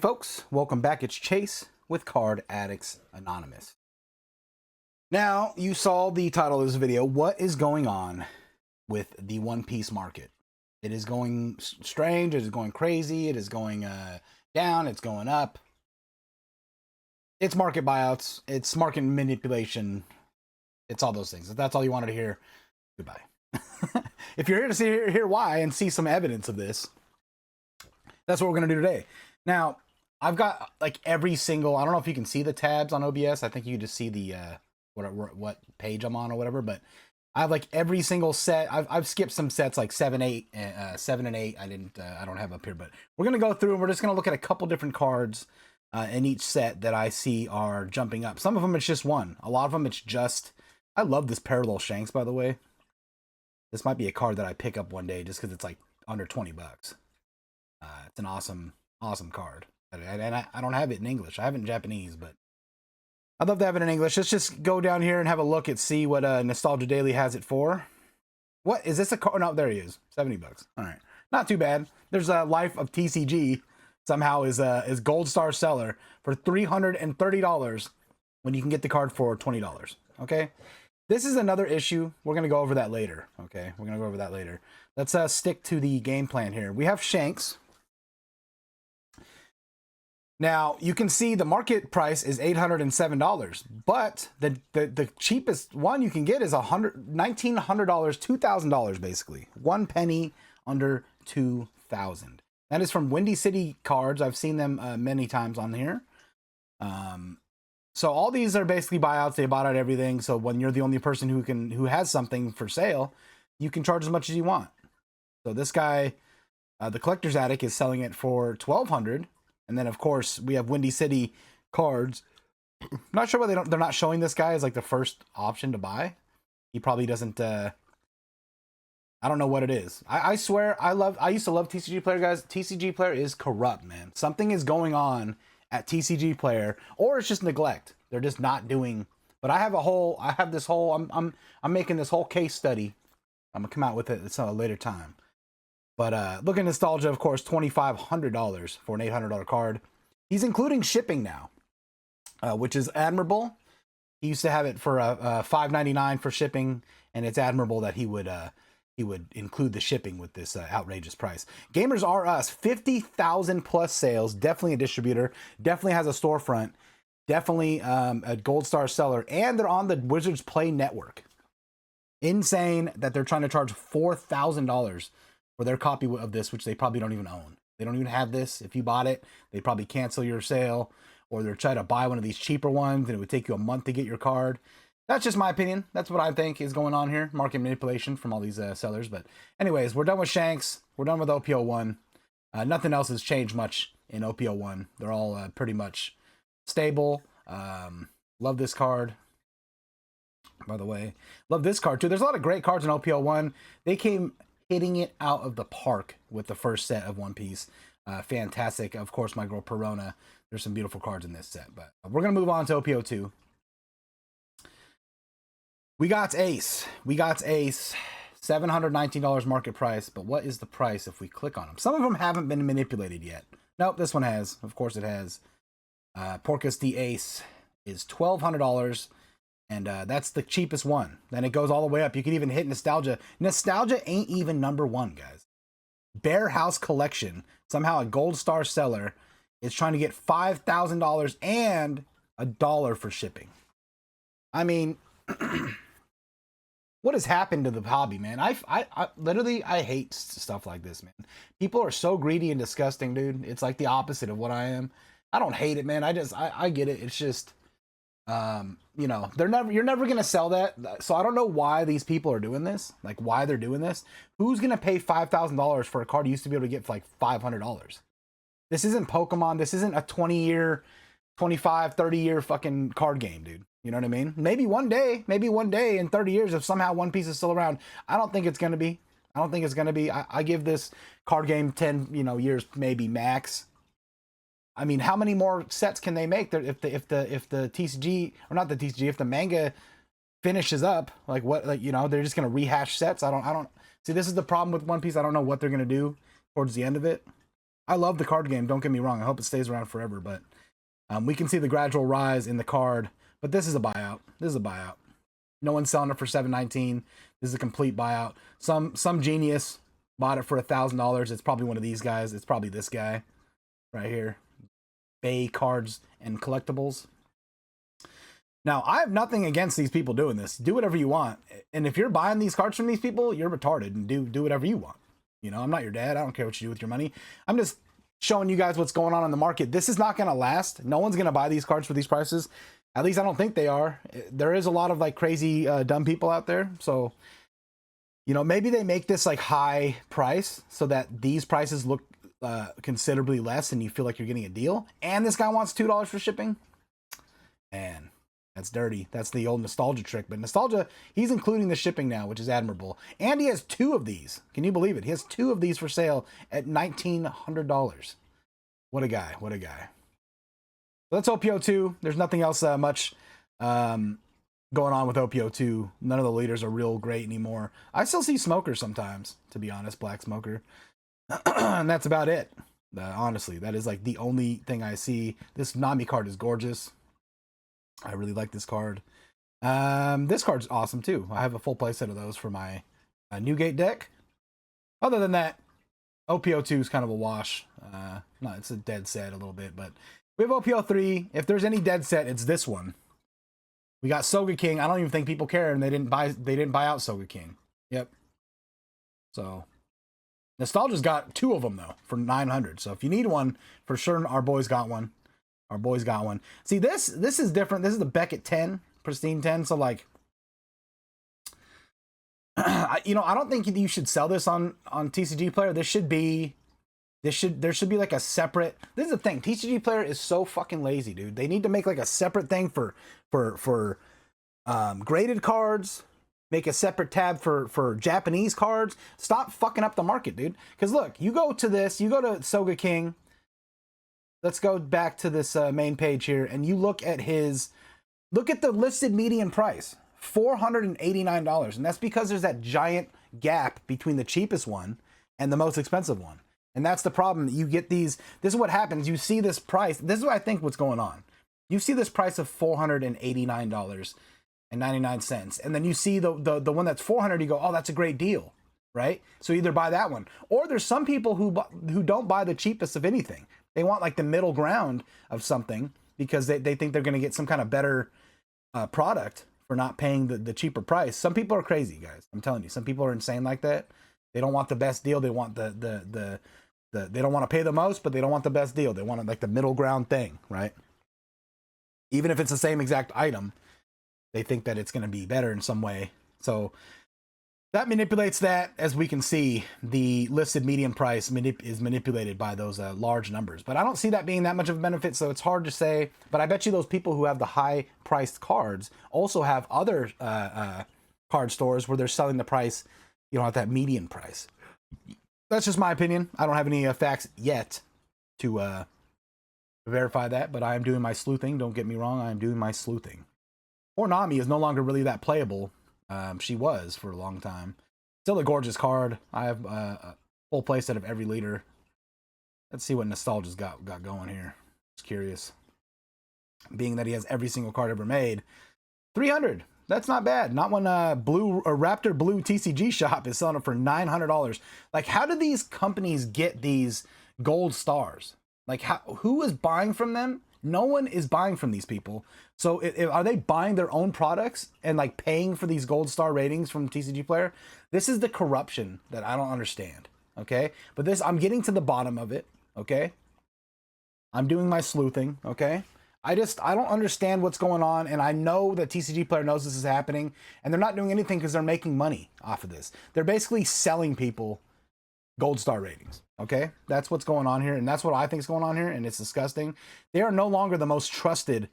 folks, welcome back. It's Chase with Card Addicts Anonymous. Now, you saw the title of this video. What is going on with the One Piece market? It is going strange. It is going crazy. It is going down. It's going up. It's market buyouts. It's market manipulation. It's all those things. If that's all you wanted to hear, goodbye. If you're here to hear why and see some evidence of this, that's what we're going to do today. Now, I've got like every single, I don't know if you can see the tabs on OBS. I think you just see the what page I'm on or whatever, but I have like every single set. I've skipped some sets like 7 and 8. I don't have up here, but we're going to go through and we're just going to look at a couple different cards in each set that I see are jumping up. Some of them it's just one. A lot of them it's just, I love this Parallel Shanks, by the way. This might be a card that I pick up one day just because it's like under 20 bucks. It's an awesome card. And I don't have it in English. I have it in Japanese, but I'd love to have it in English. Let's just go down here and have a look and see what Nostalgia Daily has it for. What is this a card? No, there he is. 70 bucks. All right, not too bad. There's a Life of TCG. Somehow is Gold Star Seller for $330 when you can get the card for $20. Okay, this is another issue. We're gonna go over that later. Okay, we're gonna go over that later. Let's stick to the game plan here. We have Shanks. Now, you can see the market price is $807, but the cheapest one you can get is $1,900, $2,000 basically. 1 penny under 2,000. That is from Windy City Cards. I've seen them many times on here. So all these are basically buyouts. They bought out everything. So when you're the only person who has something for sale, you can charge as much as you want. So this guy, the Collector's Attic, is selling it for $1,200. And then, of course, we have Windy City Cards. Not sure why they're not showing this guy as like the first option to buy. He probably doesn't. I don't know what it is. I swear, I used to love TCGPlayer, guys. TCGPlayer is corrupt, man. Something is going on at TCGPlayer, or it's just neglect. They're just not doing. But I'm making this whole case study. I'm gonna come out with it at a later time. But look at Nostalgia, of course, $2,500 for an $800 card. He's including shipping now, which is admirable. He used to have it for $5.99 for shipping, and it's admirable that he would include the shipping with this outrageous price. Gamers R Us, 50,000 plus sales, definitely a distributor, definitely has a storefront, definitely a Gold Star Seller, and they're on the Wizards Play Network. Insane that they're trying to charge $4,000 for their copy of this, which they probably don't even own. They don't even have this. If you bought it, they'd probably cancel your sale, or they're trying to buy one of these cheaper ones and it would take you a month to get your card. That's just my opinion. That's what I think is going on here. Market manipulation from all these sellers. But anyways, we're done with Shanks. We're done with OP01. Nothing else has changed much in OP01. They're all pretty much stable. Love this card, by the way. Love this card too. There's a lot of great cards in OP01. They came hitting it out of the park with the first set of One Piece. Fantastic. Of course, my girl Perona. There's some beautiful cards in this set, but we're going to move on to OP02. We got Ace. $719 market price, but what is the price if we click on them? Some of them haven't been manipulated yet. Nope, this one has. Of course it has. Porcus the Ace is $1,200. And that's the cheapest one. Then it goes all the way up. You can even hit Nostalgia. Nostalgia ain't even #1, guys. Bear House Collection, somehow a Gold Star Seller, is trying to get $5,000 and $1 for shipping. I mean, what has happened to the hobby, man? I literally hate stuff like this, man. People are so greedy and disgusting, dude. It's like the opposite of what I am. I don't hate it, man. I get it. It's just, you know, you're never gonna sell that. So I don't know why these people are doing this, like why they're doing this. Who's gonna pay $5,000 for a card you used to be able to get for like $500? This isn't Pokemon. This isn't a 20-year, 25, 30-year fucking card game, dude. You know what I mean? Maybe one day in 30 years, if somehow One Piece is still around. I don't think it's gonna be. I give this card game 10, years maybe max. I mean, how many more sets can they make if the TCG, or not the TCG, if the manga finishes up, like what, like, they're just gonna rehash sets. I don't see, this is the problem with One Piece. I don't know what they're gonna do towards the end of it. I love the card game. Don't get me wrong. I hope it stays around forever, but we can see the gradual rise in the card. But this is a buyout. This is a buyout. No one's selling it for $719. This is a complete buyout. Some genius bought it for $1,000. It's probably one of these guys. It's probably this guy right here. Bay Cards and Collectibles. Now, I have nothing against these people doing this. Do whatever you want. And if you're buying these cards from these people, you're retarded, and do whatever you want. You know, I'm not your dad. I don't care what you do with your money. I'm just showing you guys what's going on in the market. This is not going to last. No one's going to buy these cards for these prices. At least I don't think they are. There is a lot of like crazy dumb people out there. So, you know, maybe they make this like high price so that these prices look considerably less and you feel like you're getting a deal. And this guy wants $2 for shipping. Man, that's dirty. That's the old nostalgia trick. But nostalgia, he's including the shipping now, which is admirable. And he has 2 of these. Can you believe it? He has 2 of these for sale at $1,900. What a guy. What a guy. So that's OP02. There's nothing else much going on with OP02. None of the leaders are real great anymore. I still see Smoker sometimes, to be honest, Black Smoker. And that's about it. Honestly, that is like the only thing I see. This Nami card is gorgeous. I really like this card. This card's awesome too. I have a full playset of those for my Newgate deck. Other than that, OP02 is kind of a wash. No, it's a dead set a little bit, but we have OP03. If there's any dead set, it's this one. We got Soga King. I don't even think people care, and they didn't buy out Soga King. Yep. So Nostalgia's got 2 of them though for $900. So if you need one, for sure, our boys got one. Our boys got one. See, this is different. This is the Beckett 10, Pristine 10. So like, you know, I don't think you should sell this on TCGPlayer. There should be like a separate. This is the thing. TCGPlayer is so fucking lazy, dude. They need to make like a separate thing for graded cards. Make a separate tab for Japanese cards. Stop fucking up the market, dude. Because look, you go to this. You go to Soga King. Let's go back to this main page here, and you look at the listed median price, $489, and that's because there's that giant gap between the cheapest one and the most expensive one, and that's the problem. You get these. This is what happens. You see this price. This is what I think what's going on. You see this price of $489.99, and then you see the one that's $400. You go, oh, that's a great deal, right? So either buy that one, or there's some people who don't buy the cheapest of anything. They want like the middle ground of something because they think they're going to get some kind of better product for not paying the cheaper price. Some people are crazy, guys. I'm telling you, some people are insane like that. They don't want the best deal. They want they don't want to pay the most, but they don't want the best deal. They want like the middle ground thing, right? Even if it's the same exact item, they think that it's going to be better in some way. So that manipulates that. As we can see, the listed median price is manipulated by those large numbers. But I don't see that being that much of a benefit, so it's hard to say. But I bet you those people who have the high-priced cards also have other card stores where they're selling the price, you know, at that median price. That's just my opinion. I don't have any facts yet to verify that, but I am doing my sleuthing. Don't get me wrong, I am doing my sleuthing. Poor Nami is no longer really that playable. She was for a long time. Still a gorgeous card. I have a full playset of every leader. Let's see what Nostalgia's got going here. Just curious. Being that he has every single card ever made. 300. That's not bad. Not when Raptor Blue TCG shop is selling it for $900. Like, how do these companies get these gold stars? Like, who is buying from them? No one is buying from these people. So are they buying their own products and like paying for these gold star ratings from TCGPlayer? This is the corruption that I don't understand. Okay. But I'm getting to the bottom of it. Okay. I'm doing my sleuthing. Okay. I don't understand what's going on. And I know that TCGPlayer knows this is happening and they're not doing anything because they're making money off of this. They're basically selling people gold star ratings. Okay, that's what's going on here, and that's what I think is going on here, and it's disgusting. They are no longer the most trusted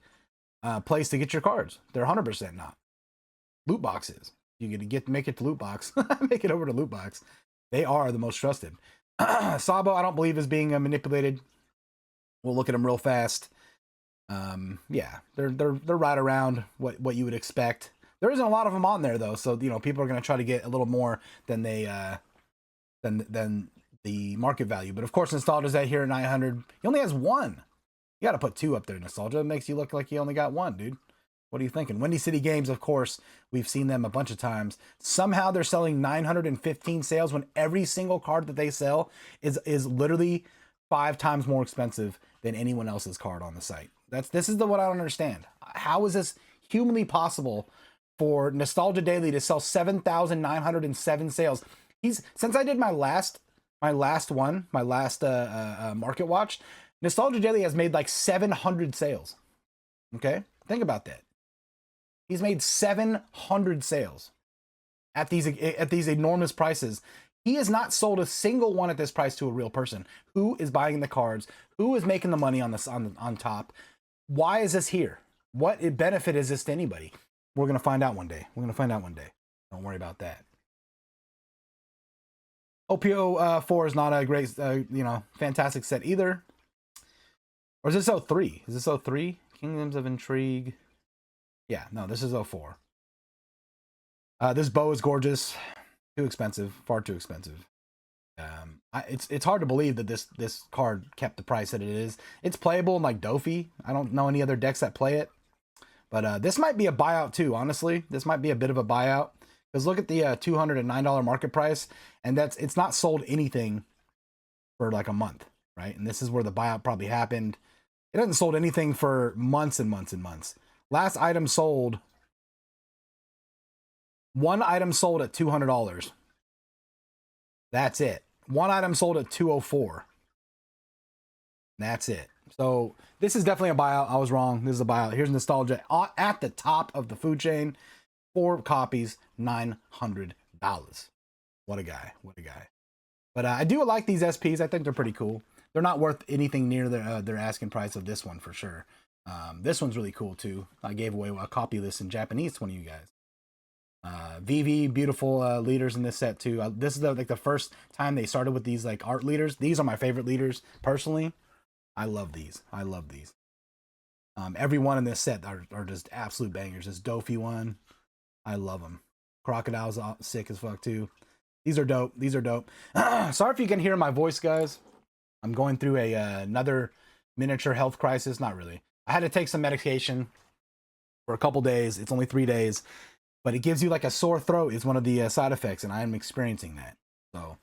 place to get your cards. They're 100% not. Loot boxes. You get make it to loot box. Make it over to loot box. They are the most trusted. Sabo, I don't believe is being manipulated. We'll look at them real fast. Yeah, they're right around what you would expect. There isn't a lot of them on there though, so you know people are going to try to get a little more than they than the market value. But of course, Nostalgia's at here at 900. He only has one. You got to put two up there, Nostalgia. It makes you look like you only got one, dude. What are you thinking? Windy City Games, of course, we've seen them a bunch of times. Somehow they're selling 915 sales when every single card that they sell is literally 5 times more expensive than anyone else's card on the site. This is what I don't understand. How is this humanly possible for Nostalgia Daily to sell 7,907 sales? Since I did my last market watch, Nostalgia Daily has made like 700 sales. Okay, think about that. He's made 700 sales at these enormous prices. He has not sold a single one at this price to a real person. Who is buying the cards? Who is making the money on top? Why is this here? What benefit is this to anybody? We're gonna find out one day. Don't worry about that. OP04 is not a great, fantastic set either. Or is this 03? Is this 03? Kingdoms of Intrigue. Yeah, no, this is 04. This bow is gorgeous. Too expensive. Far too expensive. It's hard to believe that this card kept the price that it is. It's playable in like Dofi. I don't know any other decks that play it. But this might be a buyout too, honestly. This might be a bit of a buyout. Because look at the $209 market price. And it's not sold anything for like a month, right? And this is where the buyout probably happened. It hasn't sold anything for months and months and months. Last item sold, one item sold at $200. That's it. One item sold at $204. That's it. So this is definitely a buyout. I was wrong. This is a buyout. Here's Nostalgia at the top of the food chain. 4 copies, $900. What a guy. What a guy. But I do like these SPs. I think they're pretty cool. They're not worth anything near their asking price of this one for sure. This one's really cool too. I gave away a copy of this in Japanese to one of you guys. VV, beautiful leaders in this set too. This is the first time they started with these like art leaders. These are my favorite leaders personally. I love these. I love these. Every one in this set are just absolute bangers. This Dofi one, I love them. Crocodile's sick as fuck too. These are dope. These are dope. Sorry if you can hear my voice, guys. I'm going through another miniature health crisis. Not really. I had to take some medication for a couple days. It's only 3 days, but it gives you like a sore throat is one of the side effects, and I am experiencing that. So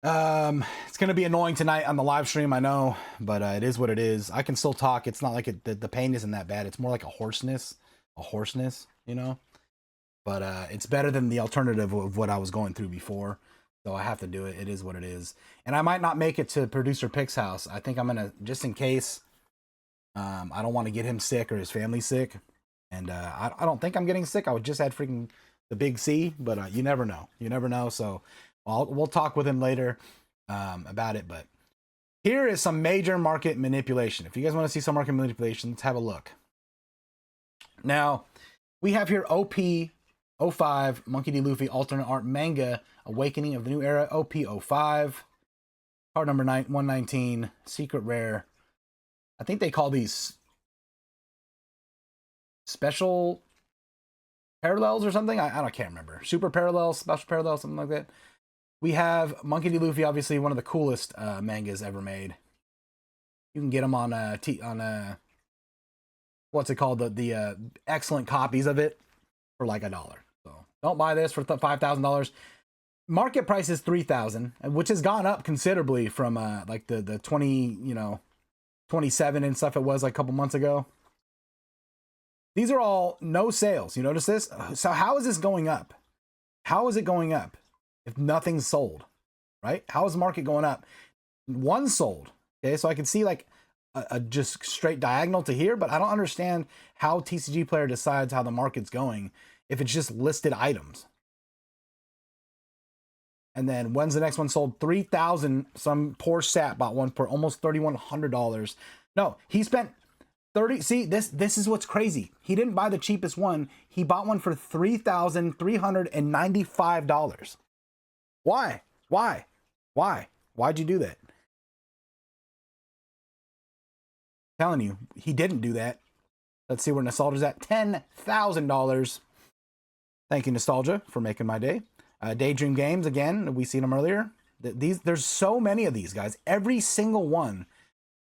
it's gonna be annoying tonight on the live stream, I know, but it is what it is. I can still talk. It's not like the pain isn't that bad. It's more like a hoarseness, you know. But it's better than the alternative of what I was going through before. So I have to do it. It is what it is. And I might not make it to Producer Pick's house. I think I'm going to, just in case, I don't want to get him sick or his family sick. And I don't think I'm getting sick. I just had freaking the big C, but you never know. You never know. So we'll talk with him later about it. But here is some major market manipulation. If you guys want to see some market manipulation, let's have a look. Now, we have here OP05, Monkey D. Luffy, alternate art manga, Awakening of the New Era, OP05, card number 119, secret rare. I think they call these special parallels or something. I can't remember. Super parallels, special parallels, something like that. We have Monkey D. Luffy, obviously one of the coolest mangas ever made. You can get them on what's it called? The excellent copies of it for like $1. So don't buy this for $5,000. Market price is $3,000, which has gone up considerably from like the 27 and stuff it was like a couple months ago. These are all no sales. You notice this? So how is this going up? How is it going up if nothing's sold, right? How is the market going up? One sold. Okay, so I can see like a just straight diagonal to here, but I don't understand how TCGPlayer decides how the market's going if it's just listed items. And then when's the next one sold? 3,000. Some poor sap bought one for almost $3,100. No, he spent 30. See, this is what's crazy. He didn't buy the cheapest one. He bought one for $3,395. Why? Why'd you do that? I'm telling you, he didn't do that. Let's see where Nostalgia's at. $10,000. Thank you, Nostalgia, for making my day. Daydream Games, again, we seen them earlier. There's so many of these guys. Every single one.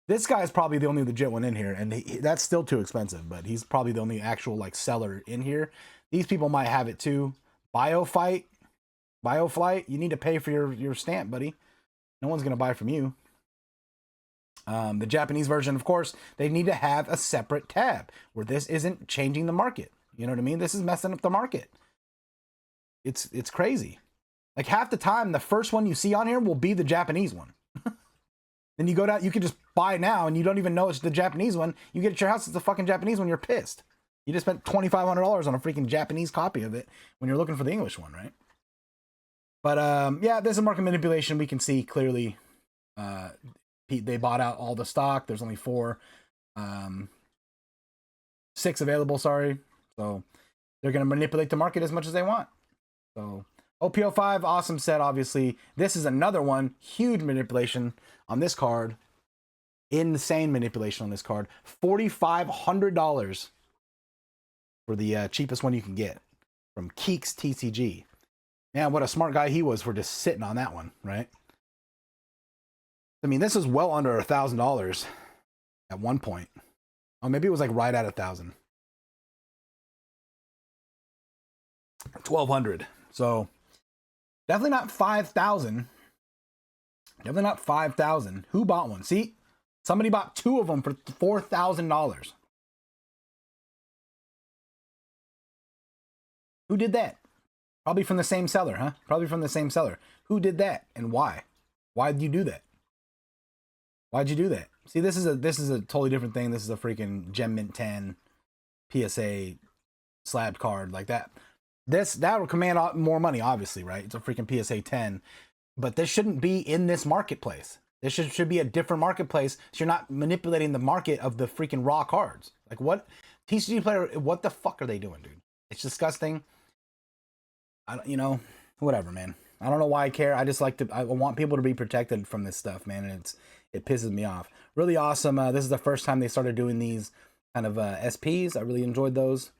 This guy is probably the only legit one in here, and that's still too expensive, but he's probably the only actual like seller in here. These people might have it too. Bioflight, you need to pay for your stamp, buddy. No one's gonna buy from you. The Japanese version, of course, they need to have a separate tab where this isn't changing the market. You know what I mean? This is messing up the market. It's crazy. Like half the time, the first one you see on here will be the Japanese one. Then you go down, you can just buy now, and you don't even know it's the Japanese one. You get it at your house, it's the fucking Japanese one. You're pissed. You just spent $2,500 on a freaking Japanese copy of it when you're looking for the English one, right? But yeah, there's a market manipulation. We can see clearly. They bought out all the stock. There's only 6 available. Sorry, so they're gonna manipulate the market as much as they want. So OP05, awesome set. Obviously, this is another one. Huge manipulation on this card. Insane manipulation on this card. $4,500 for the cheapest one you can get from Keeks TCG. Man, what a smart guy he was for just sitting on that one, right? I mean, this is well under $1,000 at one point. Oh, maybe it was like right at 1,000. 1,200. So definitely not 5,000. Definitely not 5,000. Who bought one? See, somebody bought 2 of them for $4,000. Who did that? Probably from the same seller, huh? Probably from the same seller. Who did that and why? Why did you do that? Why'd you do that? See, this is a totally different thing. This is a freaking Gem Mint 10 PSA slab card like that. That will command more money, obviously, right? It's a freaking PSA 10, but this shouldn't be in this marketplace. This should be a different marketplace. So you're not manipulating the market of the freaking raw cards. Like what TCGPlayer? What the fuck are they doing, dude? It's disgusting. Whatever, man. I don't know why I care. I just I want people to be protected from this stuff, man. And it pisses me off. Really awesome. This is the first time they started doing these kind of SPs. I really enjoyed those.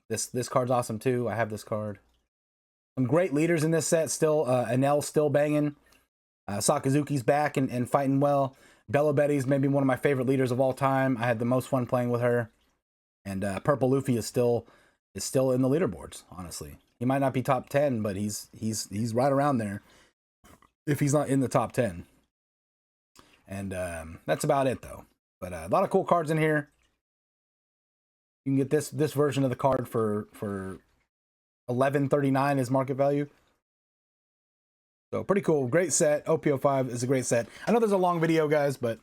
This card's awesome too. I have this card. Some great leaders in this set. Still, Anel's still banging. Sakazuki's back and fighting well. Bella Betty's maybe one of my favorite leaders of all time. I had the most fun playing with her. And Purple Luffy is still in the leaderboards. Honestly, he might not be top 10, but he's right around there. If he's not in the top 10. And that's about it though. But a lot of cool cards in here. You can get this version of the card for $11.39 is market value. So pretty cool. Great set. OP05 is a great set. I know there's a long video, guys, but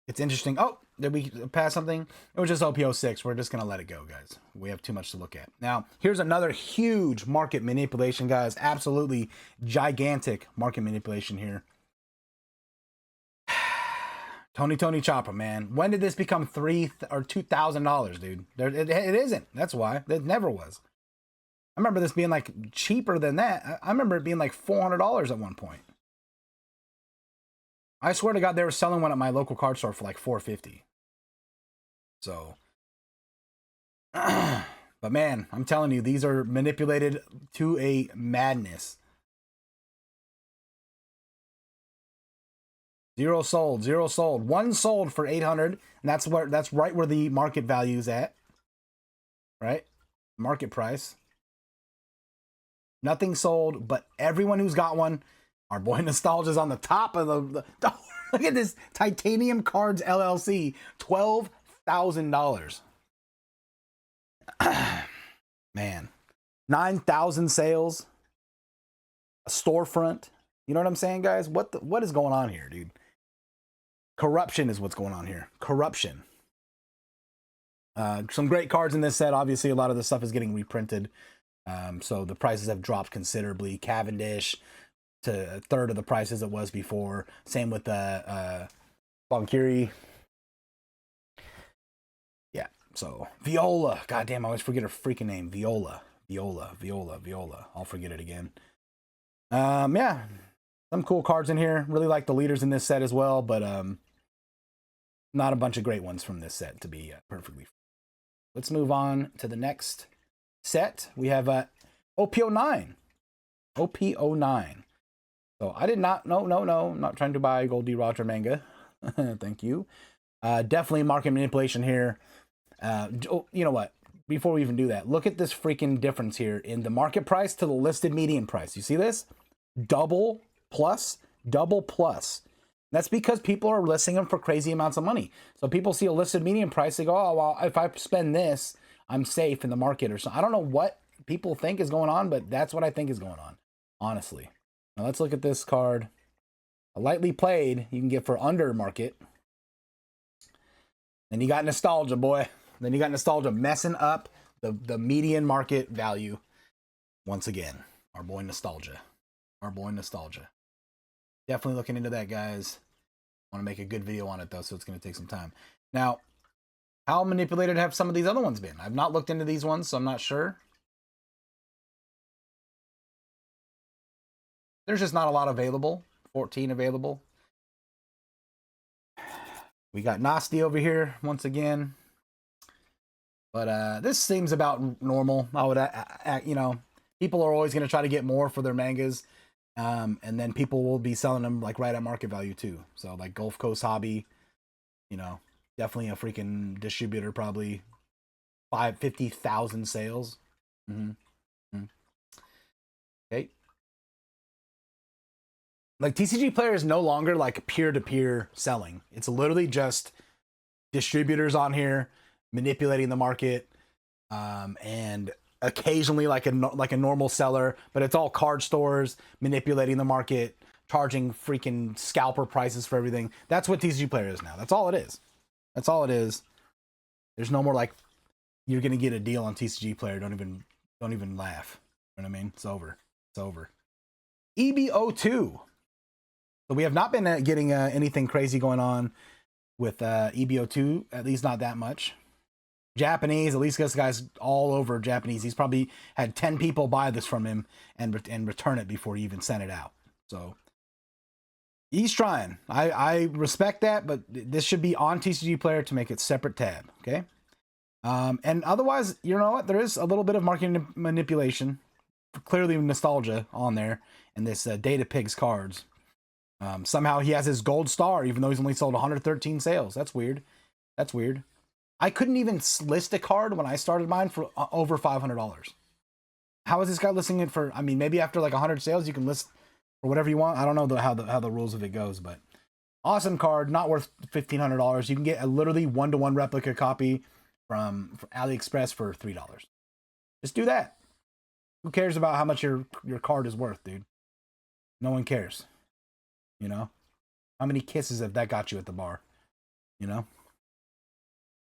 it's interesting. Oh, did we pass something? It was just OP06. We're just going to let it go, guys. We have too much to look at. Now, here's another huge market manipulation, guys. Absolutely gigantic market manipulation here. Tony Choppa, man. When did this become $3,000 or $2,000, dude? It isn't. That's why. It never was. I remember this being like cheaper than that. I remember it being like $400 at one point. I swear to God, they were selling one at my local card store for like $450. So, but man, I'm telling you, these are manipulated to a madness. Zero sold. One sold for 800, and that's right where the market value is at. Right? Market price. Nothing sold, but everyone who's got one, our boy Nostalgia's on the top of the look at this Titanium Cards LLC, $12,000. Man, 9,000 sales, a storefront. You know what I'm saying, guys? What is going on here, dude? Corruption is what's going on here. Corruption. Some great cards in this set. Obviously, a lot of the stuff is getting reprinted. So the prices have dropped considerably. Cavendish to a third of the prices it was before. Same with Bonkiri. Yeah, so Viola. Goddamn, I always forget her freaking name. Viola. I'll forget it again. Yeah. Some cool cards in here. Really like the leaders in this set as well, but not a bunch of great ones from this set, to be perfectly fair. Let's move on to the next set. We have OP09. OP09. So I did not, no, I'm not trying to buy Goldie Roger manga. Thank you. Definitely market manipulation here. You know what? Before we even do that, look at this freaking difference here in the market price to the listed median price. You see this? Double plus. That's because people are listing them for crazy amounts of money. So people see a listed median price, they go, oh, well, if I spend this, I'm safe in the market or something. I don't know what people think is going on, but that's what I think is going on, honestly. Now let's look at this card. A lightly played, you can get for under market. Then you got nostalgia, boy. Then you got nostalgia messing up the median market value once again. Our boy nostalgia. Definitely looking into that, guys. I want to make a good video on it, though, so it's going to take some time. Now, how manipulated have some of these other ones been? I've not looked into these ones, so I'm not sure. There's just not a lot available. 14 available. We got Nasty over here once again. But this seems about normal. I would, you know, people are always going to try to get more for their mangas. And then people will be selling them like right at market value too. So like Gulf Coast Hobby, you know, definitely a freaking distributor, probably 50,000 sales. Okay. Like TCGPlayer is no longer like peer-to-peer selling. It's literally just distributors on here manipulating the market, and occasionally like a normal seller, but it's all card stores manipulating the market, charging freaking scalper prices for everything. That's what TCGPlayer is now. That's all it is. There's no more like you're gonna get a deal on TCGPlayer. Don't even laugh. You know what I mean? It's over. EB02. So we have not been getting anything crazy going on with EB02, at least not that much. Japanese, at least this guy's all over Japanese. He's probably had 10 people buy this from him and return it before he even sent it out. So he's trying. I respect that, but this should be on TCGPlayer to make it separate tab, okay? And otherwise, you know what? There is a little bit of marketing manipulation. Clearly nostalgia on there in this Data Pigs cards. Somehow he has his gold star, even though he's only sold 113 sales. That's weird. I couldn't even list a card when I started mine for over $500. How is this guy listing it for? I mean, maybe after like 100 sales, you can list for whatever you want. I don't know how the rules of it goes, but awesome card, not worth $1,500. You can get a literally 1-to-1 replica copy from AliExpress for $3. Just do that. Who cares about how much your card is worth, dude? No one cares. You know, how many kisses have that got you at the bar? You know,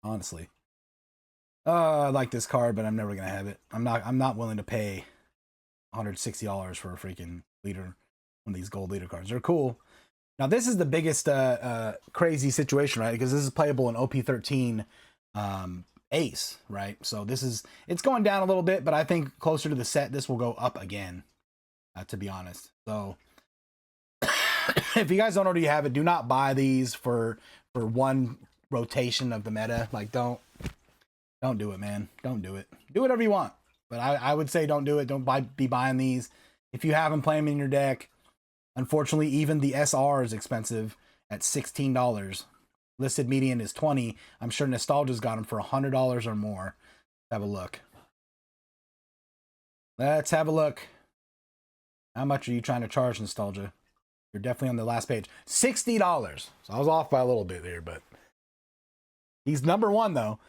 honestly. I like this card, but I'm never gonna have it. I'm not willing to pay $160 for a freaking leader, one of these gold leader cards. They're cool. Now this is the biggest crazy situation, right? Because this is playable in OP13 Ace, right? So it's going down a little bit, but I think closer to the set, this will go up again, to be honest. So if you guys don't already have it, do not buy these for one rotation of the meta. Like, don't do it, man. Don't do it. Do whatever you want, but I would say don't do it. Don't be buying these. If you have them, play them in your deck. Unfortunately, even the SR is expensive at $16. Listed median is $20. I'm sure Nostalgia's got them for $100 or more. Have a look. Let's have a look. How much are you trying to charge, Nostalgia? You're definitely on the last page. $60. So I was off by a little bit there, but he's number one though.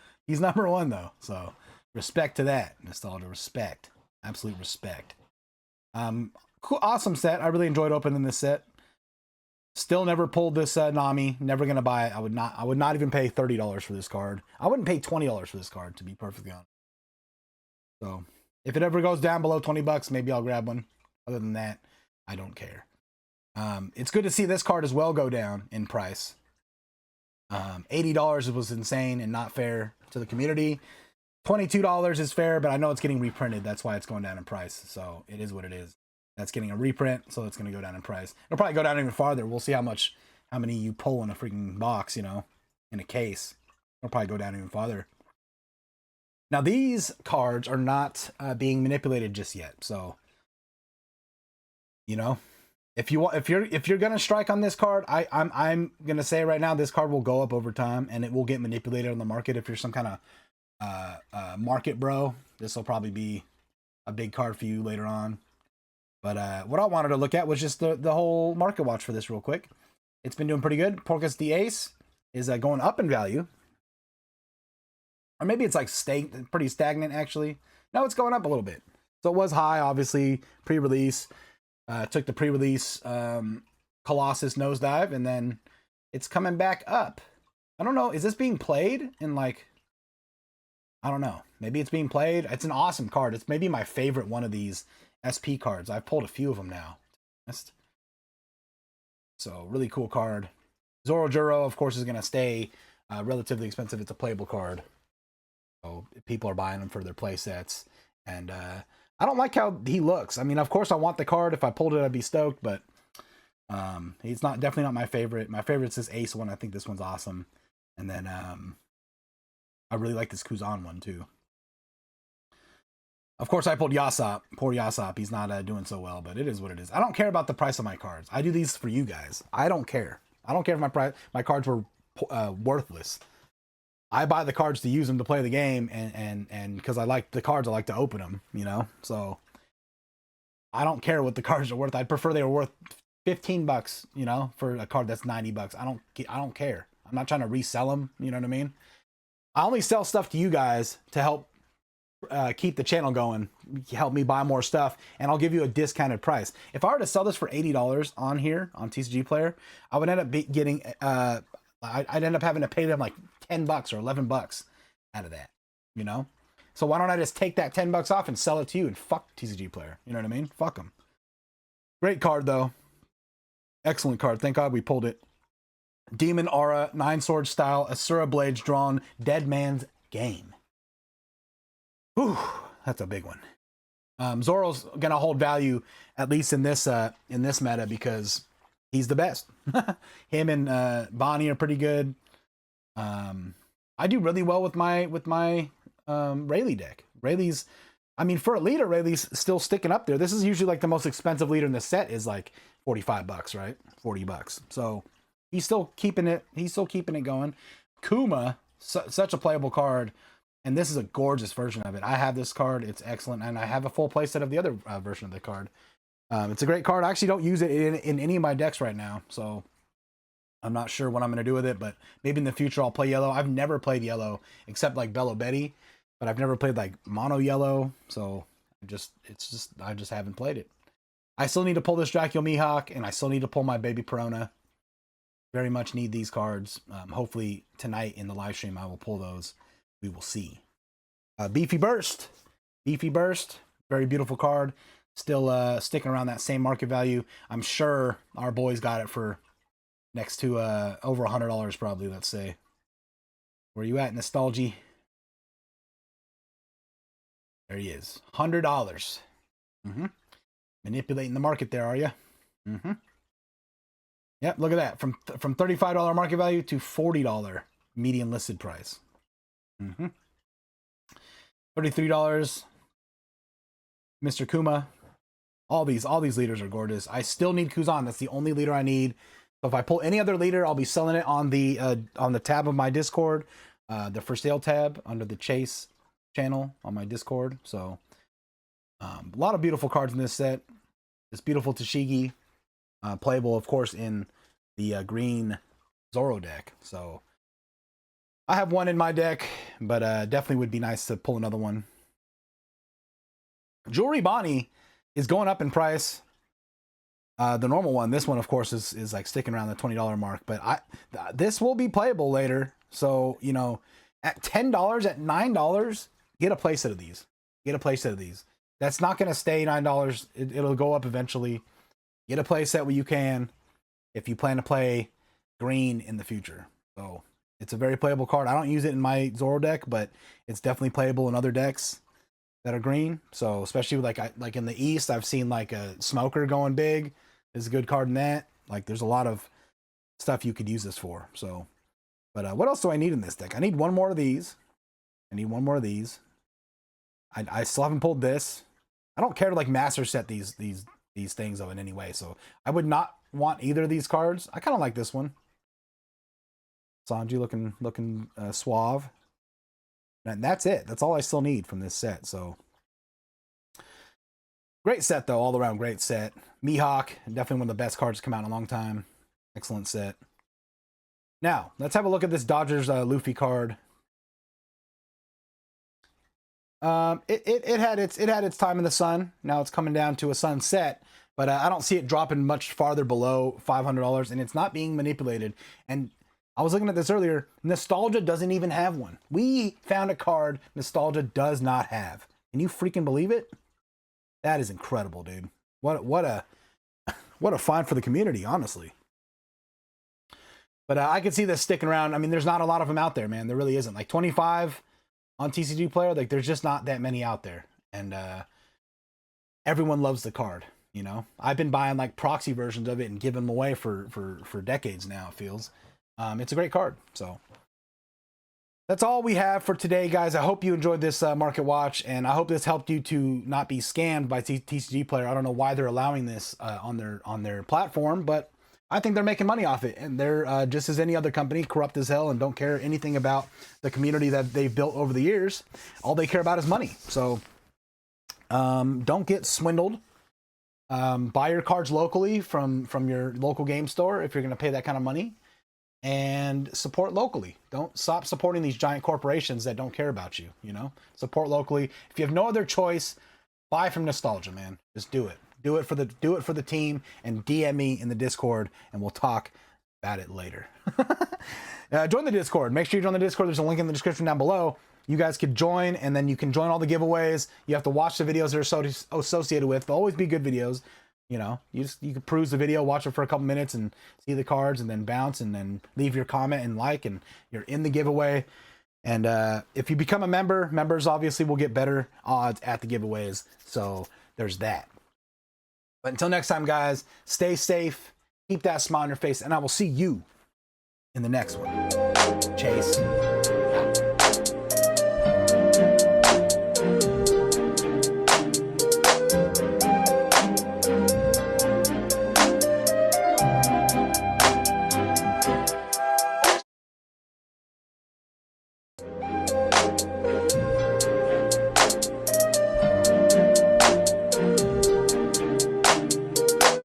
So respect to that, Nostalgia. Respect. Absolute respect. Cool, awesome set. I really enjoyed opening this set. Still never pulled this Nami. Never gonna buy it. I would not even pay $30 for this card. I wouldn't pay $20 for this card, to be perfectly honest. So if it ever goes down below 20 bucks, maybe I'll grab one. Other than that, I don't care. It's good to see this card as well go down in price. $80 was insane and not fair to the community. $22 is fair, but I know it's getting reprinted. That's why it's going down in price. So it is what it is. That's getting a reprint, so it's going to go down in price. It'll probably go down even farther. We'll see how many you pull in a freaking box, you know, in a case. It'll probably go down even farther. Now, these cards are not being manipulated just yet. So, you know, If you're gonna strike on this card, I'm gonna say right now this card will go up over time and it will get manipulated on the market. If you're some kind of market bro, this will probably be a big card for you later on. But what I wanted to look at was just the whole market watch for this real quick. It's been doing pretty good. Porcus the Ace is going up in value. Or maybe it's like pretty stagnant actually. No, it's going up a little bit. So it was high, obviously, pre-release. Took the pre-release Colossus nosedive, and then it's coming back up. I don't know. Is this being played in like... I don't know. Maybe it's being played. It's an awesome card. It's maybe my favorite one of these SP cards. I've pulled a few of them now. So, really cool card. Zoro Juro, of course, is going to stay relatively expensive. It's a playable card. So, people are buying them for their play sets. And I don't like how he looks. I mean, of course, I want the card. If I pulled it, I'd be stoked. But he's definitely not my favorite. My favorite's this Ace one. I think this one's awesome. And then I really like this Kuzan one, too. Of course, I pulled Yasop. Poor Yasop. He's not doing so well, but it is what it is. I don't care about the price of my cards. I do these for you guys. I don't care. I don't care if my cards were worthless. I buy the cards to use them to play the game, and because I like the cards, I like to open them, you know? So I don't care what the cards are worth. I'd prefer they were worth $15, you know, for a card that's $90. I don't care. I'm not trying to resell them, you know what I mean? I only sell stuff to you guys to help keep the channel going, help me buy more stuff, and I'll give you a discounted price. If I were to sell this for $80 on here on TCGPlayer, I would end up getting I'd end up having to pay them like $10 or $11 out of that, you know? So why don't I just take that $10 off and sell it to you and fuck TCGPlayer? You know what I mean? Fuck them. Great card though. Excellent card. Thank God we pulled it. Demon Aura, 9-sword style, Asura Blades drawn, Dead Man's Game. Whew, that's a big one. Zoro's gonna hold value at least in this meta because he's the best. Him and Bonnie are pretty good. I do really well with my Rayleigh deck. Rayleigh's, I mean, for a leader, Rayleigh's still sticking up there. This is usually like the most expensive leader in the set is like $45, right? $40. So he's still keeping it. He's still keeping it going. Kuma, such a playable card. And this is a gorgeous version of it. I have this card. It's excellent. And I have a full playset of the other version of the card. It's a great card. I actually don't use it in any of my decks right now. So I'm not sure what I'm going to do with it. But maybe in the future I'll play yellow. I've never played yellow except like Bello Betty. But I've never played like mono yellow. So I just haven't played it. I still need to pull this Dracula Mihawk. And I still need to pull my Baby Perona. Very much need these cards. Hopefully tonight in the live stream I will pull those. We will see. Beefy Burst. Beefy Burst. Very beautiful card. Still sticking around that same market value. I'm sure our boys got it for next to over $100 probably, let's say. Where you at, Nostalgia? There he is. $100. Mm-hmm. Manipulating the market there, are you? Mm-hmm. Yep, look at that. From $35 market value to $40 median listed price. Mm-hmm. $33. Mr. Kuma. All these leaders are gorgeous. I still need Kuzan. That's the only leader I need. So if I pull any other leader, I'll be selling it on the tab of my Discord, the for sale tab under the Chase channel on my Discord. So a lot of beautiful cards in this set. This beautiful Tashigi, playable of course in the green Zoro deck. So I have one in my deck, but definitely would be nice to pull another one. Jewelry Bonnie is going up in price. The normal one, this one, of course, is like sticking around the $20 mark. But this will be playable later. So, you know, at $10, at $9, get a playset of these. Get a playset of these. That's not going to stay $9. It'll go up eventually. Get a playset where you can if you plan to play green in the future. So it's a very playable card. I don't use it in my Zoro deck, but it's definitely playable in other decks that are green. So especially with like in the East, I've seen like a Smoker going big. Is a good card in that. Like there's a lot of stuff you could use this for. So, but what else do I need in this deck? I need one more of these. I need one more of these. I still haven't pulled this. I don't care to like master set these these things of in any way. So I would not want either of these cards. I kind of like this one. Sanji looking suave. And that's it. That's all I still need from this set. So great set though, all around great set. Mihawk, definitely one of the best cards to come out in a long time. Excellent set. Now let's have a look at this Dodgers Luffy card. It had its time in the sun. Now it's coming down to a sunset, but I don't see it dropping much farther below $500, and it's not being manipulated. And I was looking at this earlier. Nostalgia doesn't even have one. We found a card Nostalgia does not have. Can you freaking believe it? That is incredible, dude. What a find for the community, honestly. But I could see this sticking around. I mean, there's not a lot of them out there, man. There really isn't. Like 25 on TCGPlayer, like there's just not that many out there. And everyone loves the card, you know. I've been buying like proxy versions of it and giving them away for decades now, it feels. It's a great card. So that's all we have for today, guys. I hope you enjoyed this market watch, and I hope this helped you to not be scammed by TCGPlayer. I don't know why they're allowing this on their platform, but I think they're making money off it, and they're just as any other company, corrupt as hell, and don't care anything about the community that they've built over the years. All they care about is money. So don't get swindled. Buy your cards locally from your local game store if you're going to pay that kind of money, and support locally. Don't stop supporting these giant corporations that don't care about you. You know, support locally. If you have no other choice, buy from Nostalgia, man. Just do it. Do it for the team, and DM me in the Discord, and we'll talk about it later. Join the Discord. Make sure you join the Discord. There's a link in the description down below. You guys could join, and then you can join all the giveaways. You have to watch the videos that are associated with. They'll always be good videos. You know, you can peruse the video, watch it for a couple minutes, and see the cards, and then bounce, and then leave your comment and like, and you're in the giveaway. And if you become a member, members obviously will get better odds at the giveaways. So there's that. But until next time, guys, stay safe, keep that smile on your face, and I will see you in the next one. Chase.